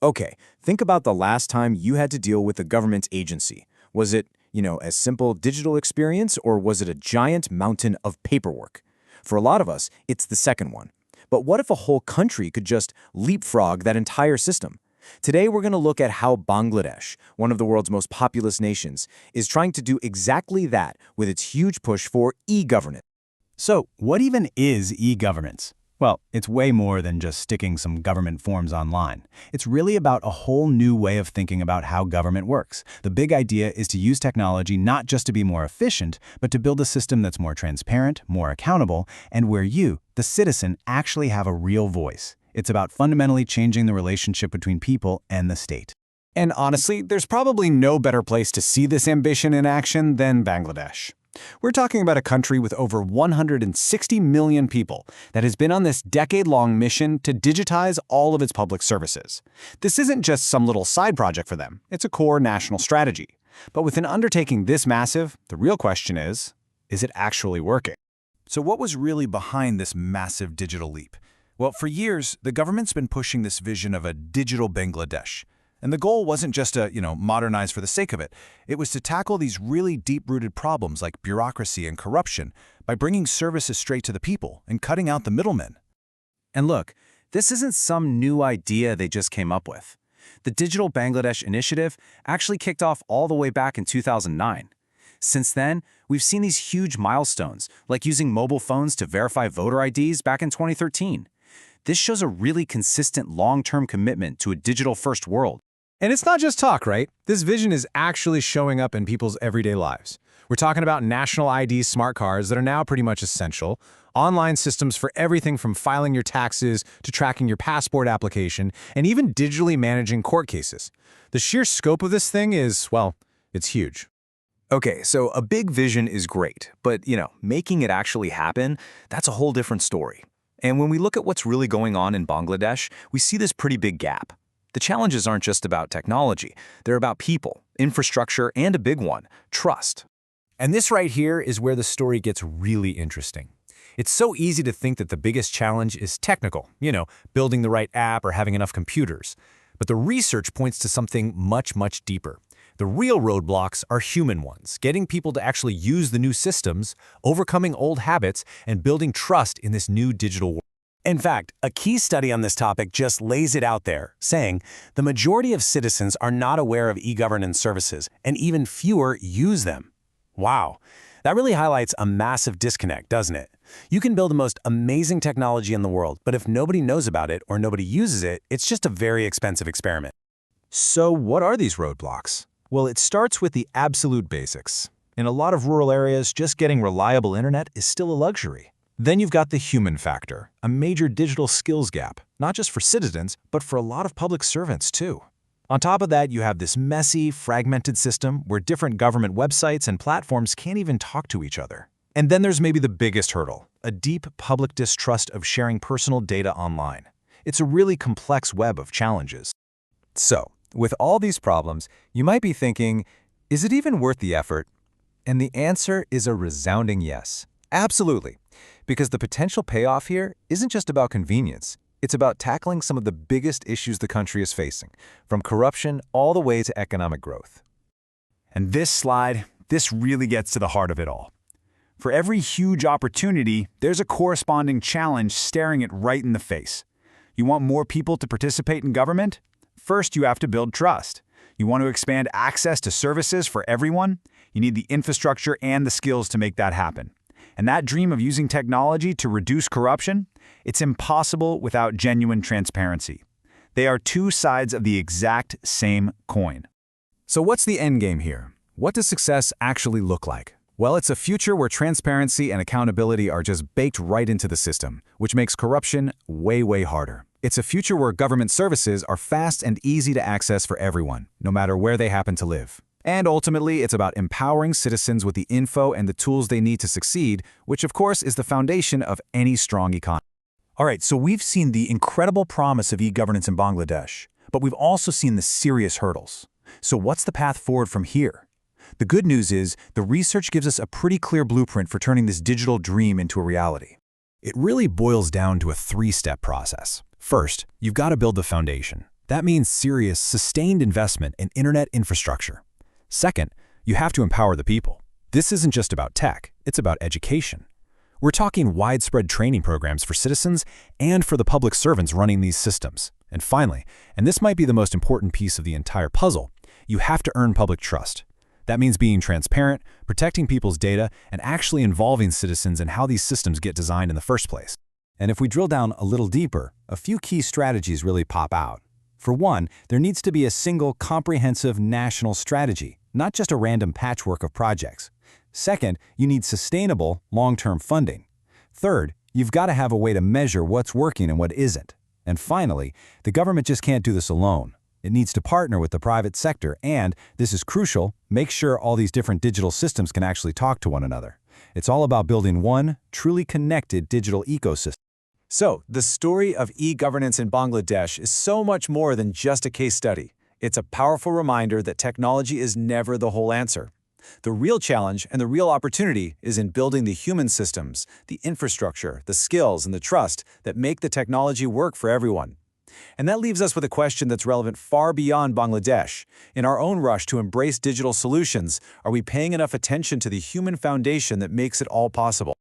Okay, think about the last time you had to deal with a government agency. Was it, a simple digital experience, or was it a giant mountain of paperwork? For a lot of us, it's the second one. But what if a whole country could just leapfrog that entire system? Today, we're going to look at how Bangladesh, one of the world's most populous nations, is trying to do exactly that with its huge push for e-governance. So, what even is e-governance? Well, it's way more than just sticking some government forms online. It's really about a whole new way of thinking about how government works. The big idea is to use technology not just to be more efficient, but to build a system that's more transparent, more accountable, and where you, the citizen, actually have a real voice. It's about fundamentally changing the relationship between people and the state. And honestly, there's probably no better place to see this ambition in action than Bangladesh. We're talking about a country with over 160 million people that has been on this decade-long mission to digitize all of its public services. This isn't just some little side project for them, it's a core national strategy. But with an undertaking this massive, the real question is it actually working? So what was really behind this massive digital leap? Well, for years, the government's been pushing this vision of a digital Bangladesh. And the goal wasn't just to, modernize for the sake of it. It was to tackle these really deep-rooted problems like bureaucracy and corruption by bringing services straight to the people and cutting out the middlemen. And look, this isn't some new idea they just came up with. The Digital Bangladesh Initiative actually kicked off all the way back in 2009. Since then, we've seen these huge milestones, like using mobile phones to verify voter IDs back in 2013. This shows a really consistent long-term commitment to a digital-first world. And it's not just talk, right? This vision is actually showing up in people's everyday lives. We're talking about national ID smart cards that are now pretty much essential, online systems for everything from filing your taxes to tracking your passport application, and even digitally managing court cases. The sheer scope of this thing is, well, it's huge. Okay, so a big vision is great, but, making it actually happen, that's a whole different story. And when we look at what's really going on in Bangladesh, we see this pretty big gap. The challenges aren't just about technology. They're about people, infrastructure, and a big one, trust. And this right here is where the story gets really interesting. It's so easy to think that the biggest challenge is technical, building the right app or having enough computers. But the research points to something much, much deeper. The real roadblocks are human ones, getting people to actually use the new systems, overcoming old habits, and building trust in this new digital world. In fact, a key study on this topic just lays it out there, saying the majority of citizens are not aware of e-governance services, and even fewer use them. Wow, that really highlights a massive disconnect, doesn't it? You can build the most amazing technology in the world, but if nobody knows about it or nobody uses it, it's just a very expensive experiment. So what are these roadblocks? Well, it starts with the absolute basics. In a lot of rural areas, just getting reliable internet is still a luxury. Then you've got the human factor, a major digital skills gap, not just for citizens, but for a lot of public servants too. On top of that, you have this messy, fragmented system where different government websites and platforms can't even talk to each other. And then there's maybe the biggest hurdle, a deep public distrust of sharing personal data online. It's a really complex web of challenges. So, with all these problems, you might be thinking, is it even worth the effort? And the answer is a resounding yes. Absolutely. Because the potential payoff here isn't just about convenience. It's about tackling some of the biggest issues the country is facing, from corruption all the way to economic growth. And this really gets to the heart of it all. For every huge opportunity, there's a corresponding challenge staring it right in the face. You want more people to participate in government? First, you have to build trust. You want to expand access to services for everyone? You need the infrastructure and the skills to make that happen. And that dream of using technology to reduce corruption? It's impossible without genuine transparency. They are two sides of the exact same coin. So what's the end game here? What does success actually look like? Well, it's a future where transparency and accountability are just baked right into the system, which makes corruption way, way harder. It's a future where government services are fast and easy to access for everyone, no matter where they happen to live. And ultimately, it's about empowering citizens with the info and the tools they need to succeed, which of course is the foundation of any strong economy. All right, so we've seen the incredible promise of e-governance in Bangladesh, but we've also seen the serious hurdles. So what's the path forward from here? The good news is the research gives us a pretty clear blueprint for turning this digital dream into a reality. It really boils down to a three-step process. First, you've got to build the foundation. That means serious, sustained investment in internet infrastructure. Second, you have to empower the people. This isn't just about tech, it's about education. We're talking widespread training programs for citizens and for the public servants running these systems. And finally, and this might be the most important piece of the entire puzzle, you have to earn public trust. That means being transparent, protecting people's data, and actually involving citizens in how these systems get designed in the first place. And if we drill down a little deeper, a few key strategies really pop out. For one, there needs to be a single, comprehensive national strategy, not just a random patchwork of projects. Second, you need sustainable, long-term funding. Third, you've got to have a way to measure what's working and what isn't. And finally, the government just can't do this alone. It needs to partner with the private sector and, this is crucial, make sure all these different digital systems can actually talk to one another. It's all about building one, truly connected digital ecosystem. So, the story of e-governance in Bangladesh is so much more than just a case study. It's a powerful reminder that technology is never the whole answer. The real challenge and the real opportunity is in building the human systems, the infrastructure, the skills, and the trust that make the technology work for everyone. And that leaves us with a question that's relevant far beyond Bangladesh. In our own rush to embrace digital solutions, are we paying enough attention to the human foundation that makes it all possible?